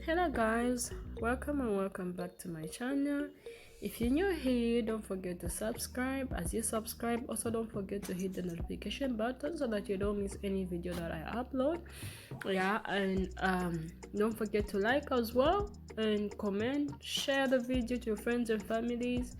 Hello guys, welcome and welcome back to my channel. If you're new here, don't forget to subscribe. As you subscribe, also don't forget to hit the notification button so that you don't miss any video that I upload. And don't forget to like as well and comment, share the video to your friends and families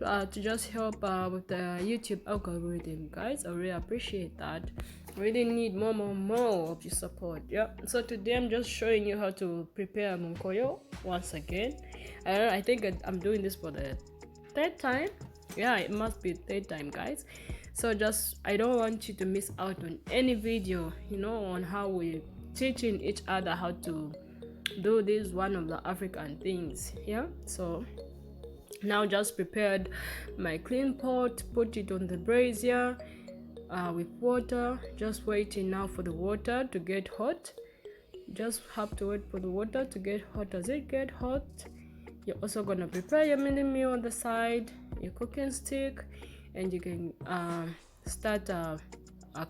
to just help with the YouTube algorithm, guys. I really appreciate that. Really need more of your support. So today I'm just showing you how to prepare MUNKOYO once again. I think I'm doing this for the third time. Yeah, it must be third time, guys. So I don't want you to miss out on any video, on how we teaching each other how to do this one of the African things. So now just prepared my clean pot, put it on the brazier with water, just waiting now for the water to get hot. Just have to wait for the water to get hot. As it get hot, you're also gonna prepare your mini meal on the side, your cooking stick, and you can start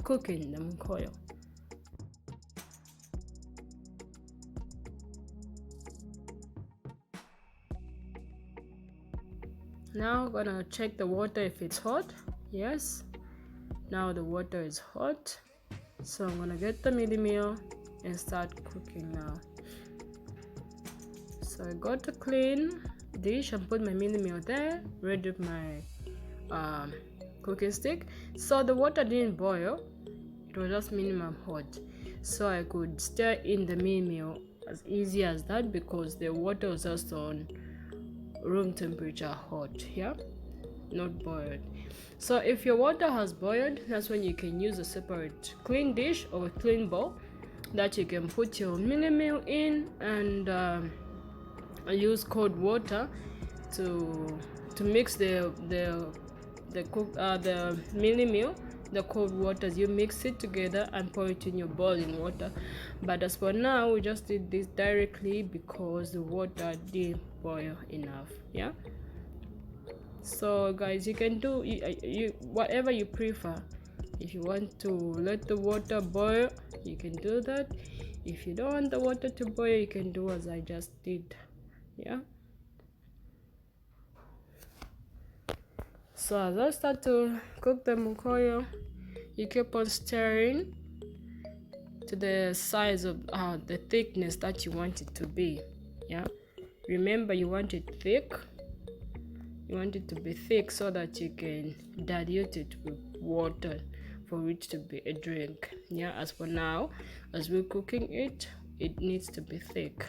cooking the MUNKOYO. Now I'm gonna check the water if it's hot. Yes, now the water is hot, so I'm gonna get the mini meal and start cooking now. So I got a clean dish and put my mini meal there, ready with my cooking stick. So the water didn't boil, it was just minimum hot, so I could stir in the mini meal as easy as that because the water was just on room temperature hot, not boiled. So if your water has boiled, that's when you can use a separate clean dish or a clean bowl that you can put your mini meal in and use cold water to mix the mini meal. The cold water, you mix it together and pour it in your boiling water. But as for now, we just did this directly because the water didn't boil enough. So guys, you can do you whatever you prefer. If you want to let the water boil, you can do that. If you don't want the water to boil, you can do as I just did. So as I start to cook the MUNKOYO, you keep on stirring to the size of the thickness that you want it to be. Remember, you want it thick. You want it to be thick so that you can dilute it with water for it to be a drink. As for now, as we're cooking it, it needs to be thick.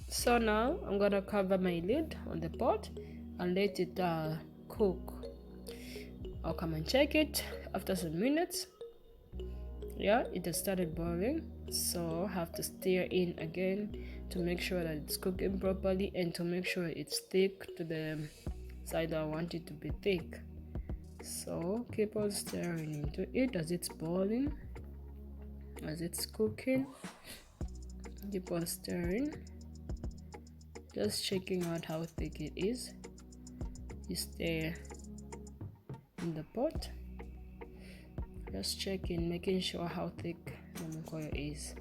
So now I'm gonna cover my lid on the pot and let it cook. I'll come and check it after some minutes. It has started boiling, so I have to stir in again to make sure that it's cooking properly and to make sure it's thick to the side that I want it to be thick. So keep on stirring into it as it's boiling, as it's cooking. Keep on stirring, just checking out how thick it is. You stir in the pot, just checking, making sure how thick the MUNKOYO is.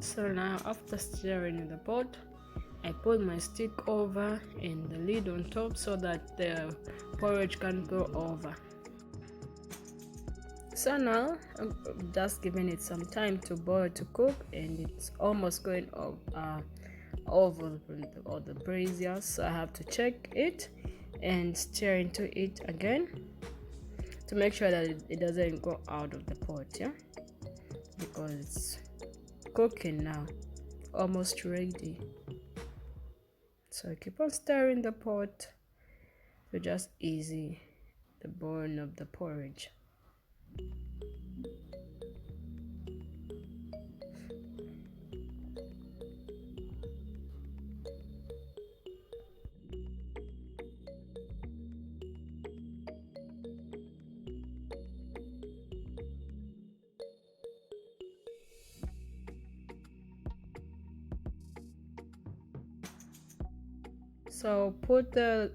So now after stirring in the pot, I put my stick over and the lid on top so that the porridge can go over. So now I'm just giving it some time to boil, to cook, and it's almost going over the brazier, so I have to check it and stir into it again to make sure that it doesn't go out of the pot, yeah, because it's cooking now, almost ready. So keep on stirring the pot to just easy the boiling of the porridge. So put the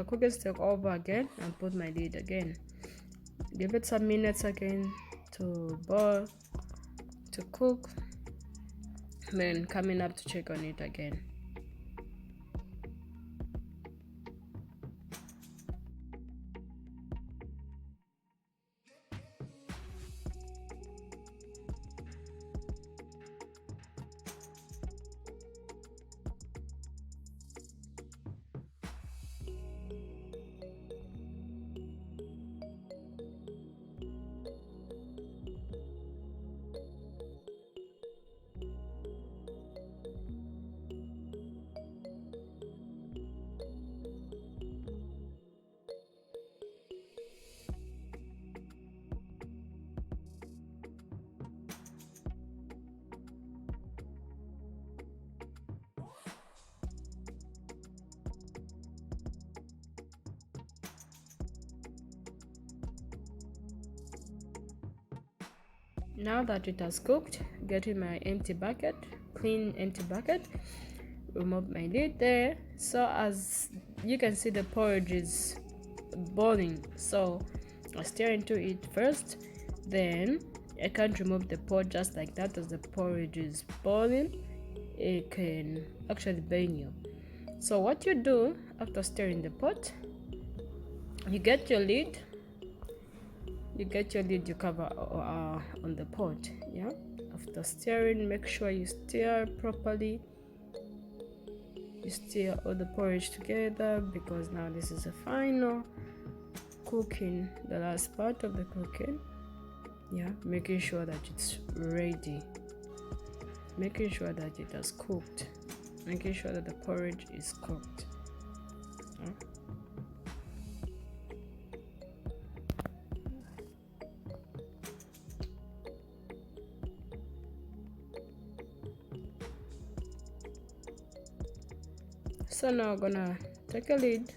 cooking stick over again and put my lid again. Give it some minutes again to boil, to cook, then coming up to check on it again. Now that it has cooked, get in my empty bucket, clean empty bucket, remove my lid there. So as you can see, the porridge is boiling, so I stir into it first, then I can't remove the pot just like that. As the porridge is boiling, it can actually burn you. So what you do after stirring the pot, you get your lid, you cover on the pot, yeah. After stirring, make sure you stir properly, you stir all the porridge together, because now this is the final cooking, the last part of the cooking, yeah. Making sure that it's ready, making sure that it has cooked, making sure that the porridge is cooked, yeah. So now I'm gonna take a lid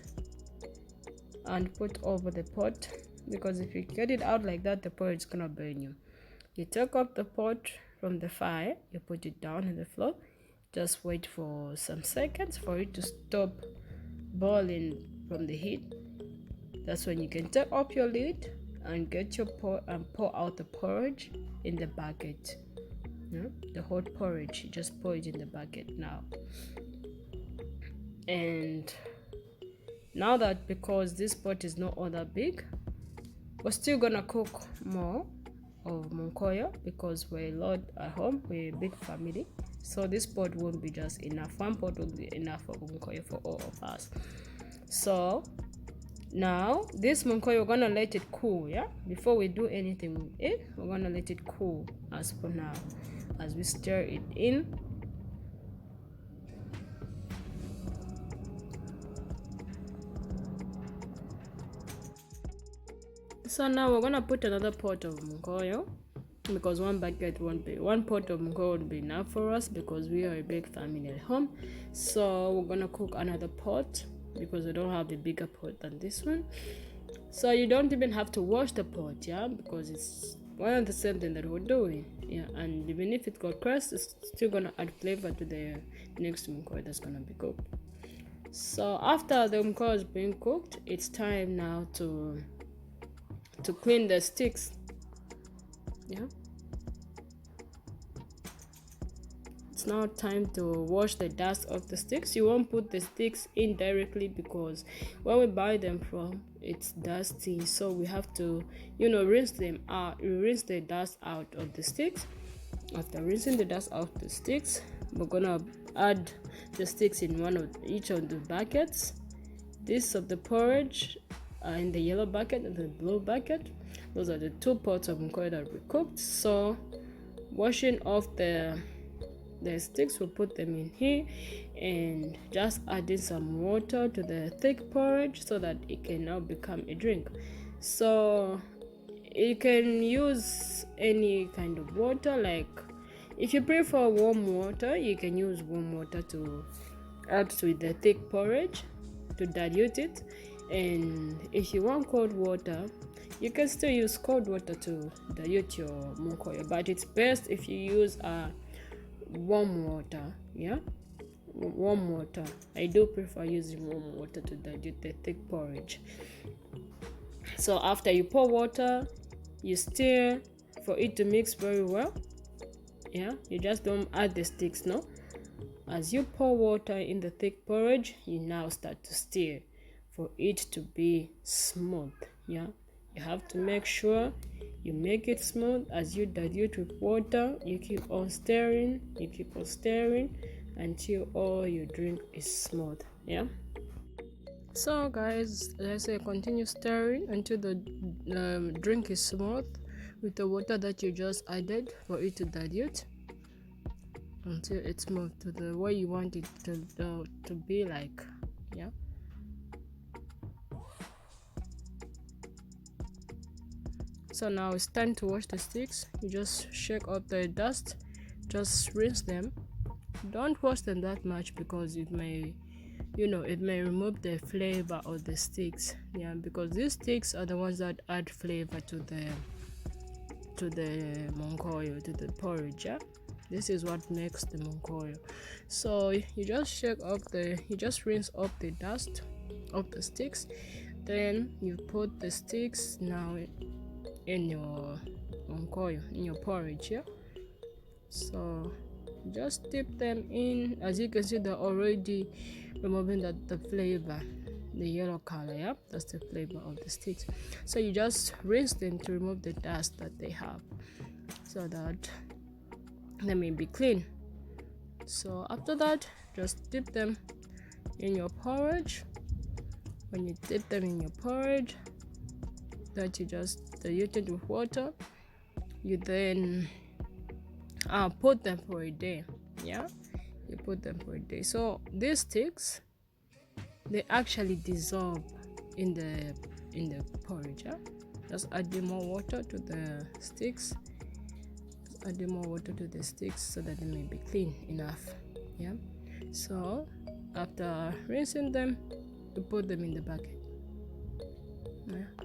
and put over the pot, because if you get it out like that, the porridge is gonna burn you. You take up the pot from the fire, you put it down on the floor, just wait for some seconds for it to stop boiling from the heat. That's when you can take up your lid and get your pot and pour out the porridge in the bucket, yeah? The hot porridge, you just pour it in the bucket now. And now that, because this pot is not all that big, we're still gonna cook more of MUNKOYO, because we're a lot at home, we're a big family, so this pot won't be just enough. One pot will be enough for MUNKOYO for all of us. So now this MUNKOYO, we're gonna let it cool, yeah. Before we do anything with it, we're gonna let it cool as for now, as we stir it in. So now we're gonna put another pot of MUNKOYO, because one pot of MUNKOYO won't be enough for us, because we are a big family at home. So we're gonna cook another pot, because we don't have a bigger pot than this one. So you don't even have to wash the pot, yeah, because it's one and the same thing that we're doing, yeah. And even if it got crust, it's still gonna add flavor to the next MUNKOYO that's gonna be cooked. So after the MUNKOYO is being cooked, it's time now to clean the sticks, yeah. It's now time to wash the dust off the sticks. You won't put the sticks in directly, because when we buy them from it's dusty, so we have to, rinse them out. We rinse the dust out of the sticks. After rinsing the dust out of the sticks, we're gonna add the sticks in each of the buckets. This of the porridge in the yellow bucket and the blue bucket. Those are the 2 pots of MUNKOYO that we cooked. So washing off the sticks, we'll put them in here and just adding some water to the thick porridge so that it can now become a drink. So you can use any kind of water. Like if you prefer warm water, you can use warm water to add to the thick porridge to dilute it. And if you want cold water, you can still use cold water to dilute your MUNKOYO, but it's best if you use warm water. Warm water. I do prefer using warm water to dilute the thick porridge. So after you pour water, you stir for it to mix very well. You just don't add the sticks, no. As you pour water in the thick porridge, you now start to stir for it to be smooth. You have to make sure you make it smooth. As you dilute with water, you keep on stirring, until all your drink is smooth. So guys, let's say continue stirring until the drink is smooth with the water that you just added for it to dilute, until it's moved to the way you want it to be like. So now it's time to wash the sticks. You just shake up the dust, just rinse them. Don't wash them that much because it may remove the flavor of the sticks. Because these sticks are the ones that add flavor to the MUNKOYO, to the porridge. This is what makes the MUNKOYO. So you just rinse up the dust of the sticks. Then you put the sticks now in your MUNKOYO, in your porridge. So just dip them in. As you can see, they're already removing the flavor, the yellow color. That's the flavor of the sticks. So you just rinse them to remove the dust that they have, so that they may be clean. So after that, just dip them in your porridge. When you dip them in your porridge, that you just dilute it with water, you then put them for a day. You put them for a day. So these sticks, they actually dissolve in the porridge. Just adding more water to the sticks. So that they may be clean enough. So after rinsing them, you put them in the bucket.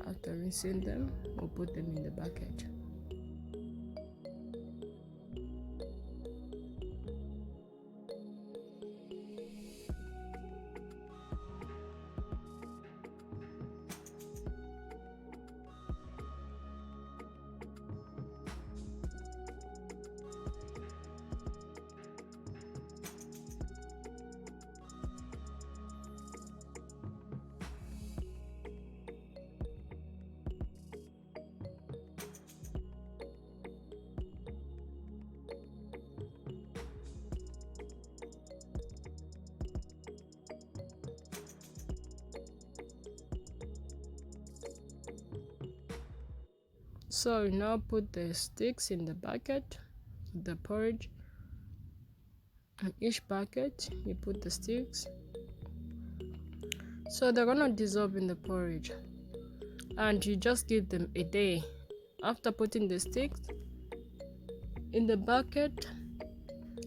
After rinsing them, we'll put them in the bucket. So you now put the sticks in the bucket, the porridge. In each bucket, you put the sticks. So they're gonna dissolve in the porridge, and you just give them a day. After putting the sticks in the bucket,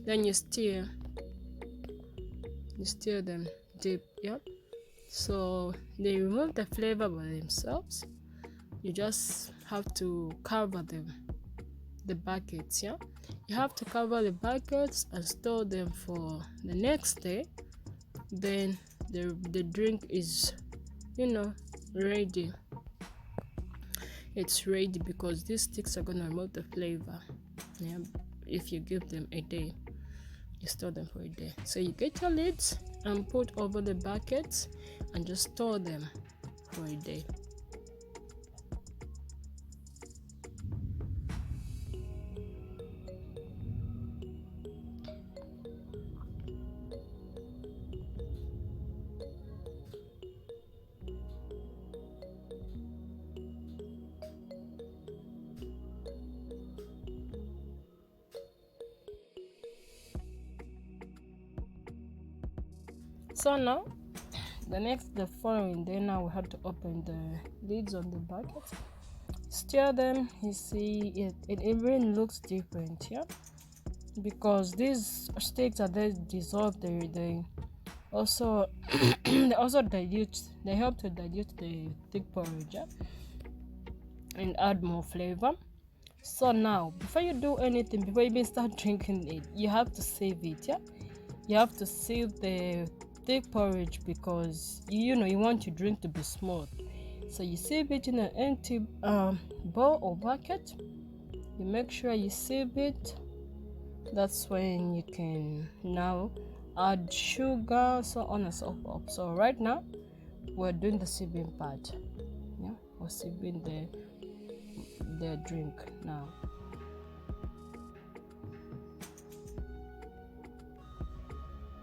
then you stir them deep. So they remove the flavor by themselves. You just have to cover the buckets. You have to cover the buckets and store them for the next day. Then the drink is ready. It's ready because these sticks are gonna remove the flavor. If you give them a day, you store them for a day. So you get your lids and put over the buckets and just store them for a day. So now the following day, now we have to open the lids on the bucket, stir them. You see it even looks different, yeah, because these sticks are they dissolve, they also they also dilute, they help to dilute the thick porridge, yeah, and add more flavor. So now before you do anything, before you even start drinking it, you have to save it, yeah. You have to save the thick porridge because you know you want your drink to be smooth. So you save it in an empty bowl or bucket. You make sure you save it. That's when you can now add sugar, so on and so forth. So right now we're doing the sieving part. Yeah, we're sieving the drink now.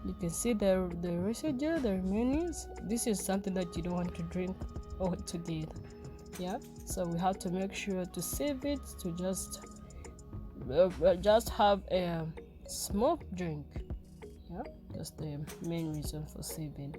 You can see the residue, the remainings. This is something that you don't want to drink all together. Yeah, so we have to make sure to save it to just have a smooth drink. Yeah, that's the main reason for saving.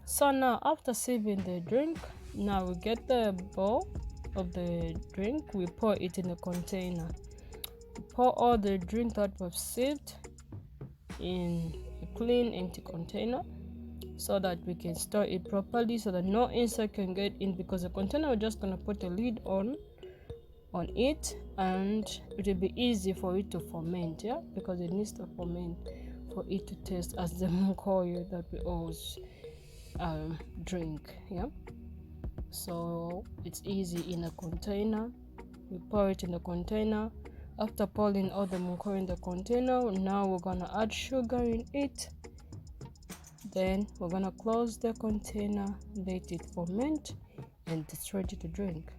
So now after sieving the drink, now we get the bowl of the drink, we pour it in a container. Pour all the drink that was sieved in a clean empty container so that we can store it properly so that no insect can get in, because the container we're just gonna put a lid on it and it will be easy for it to ferment, yeah, because it needs to ferment for it to taste as the MUNKOYO that we always drink, yeah. So it's easy in a container. We pour it in the container. After pouring all the MUNKOYO in the container, now we're gonna add sugar in it. Then we're gonna close the container, let it ferment, and it's ready to drink.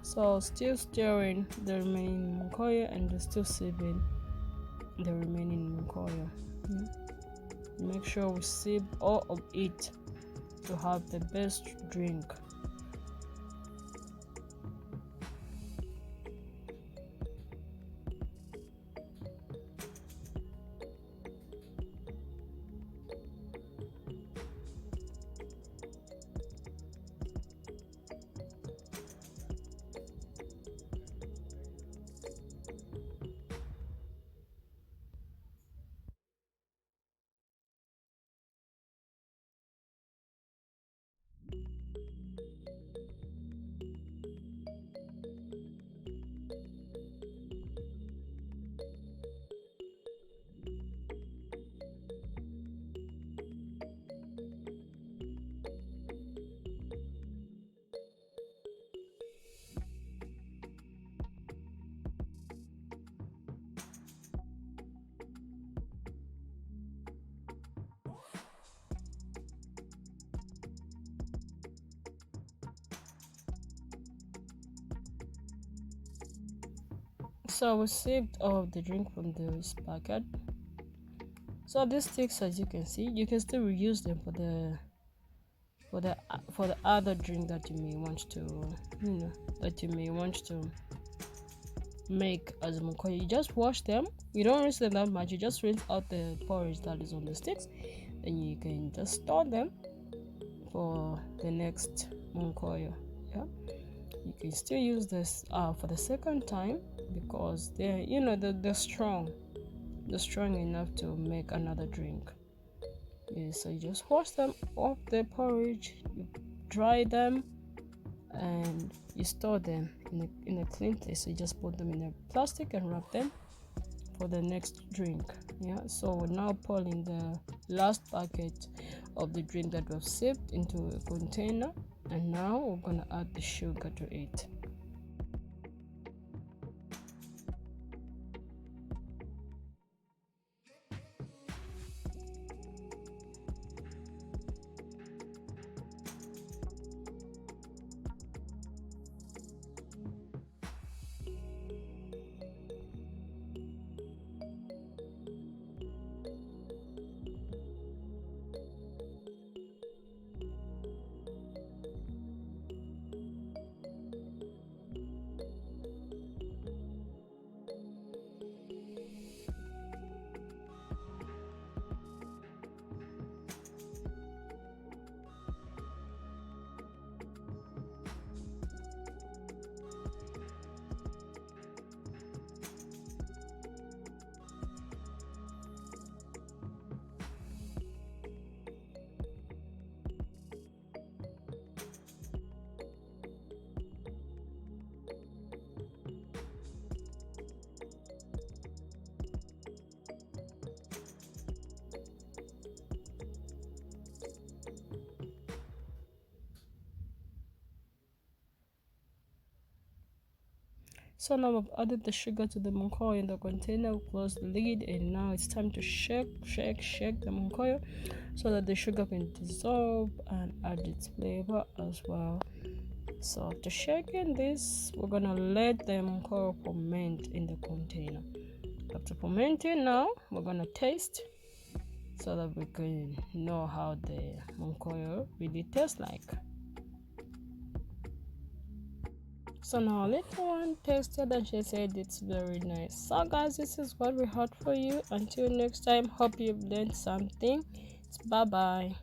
So still stirring the remaining MUNKOYO and still sieving the remaining MUNKOYO. Make sure we sieve all of it to have the best drink. So we sipped all of the drink from this packet. So these sticks, as you can see, you can still reuse them for the other drink that you may want to, that you may want to make as MUNKOYO. You just wash them. You don't rinse them that much. You just rinse out the porridge that is on the sticks, and you can just store them for the next MUNKOYO. Yeah, you can still use this for the second time because they're strong. They're strong enough to make another drink. Yeah, so you just wash them off the porridge, you dry them, and you store them in a clean place. So you just put them in a plastic and wrap them for the next drink. Yeah, so we're now pouring the last packet of the drink that we've sipped into a container, and now we're gonna add the sugar to it. So now I've added the sugar to the MUNKOYO in the container, close the lid, and now it's time to shake the MUNKOYO so that the sugar can dissolve and add its flavor as well. So after shaking this, we're gonna let the MUNKOYO ferment in the container. After fermenting, now we're gonna taste so that we can know how the MUNKOYO really tastes like. So now little one tasted and she said it's very nice. So guys, this is what we had for you. Until next time, hope you've learned something. Bye bye.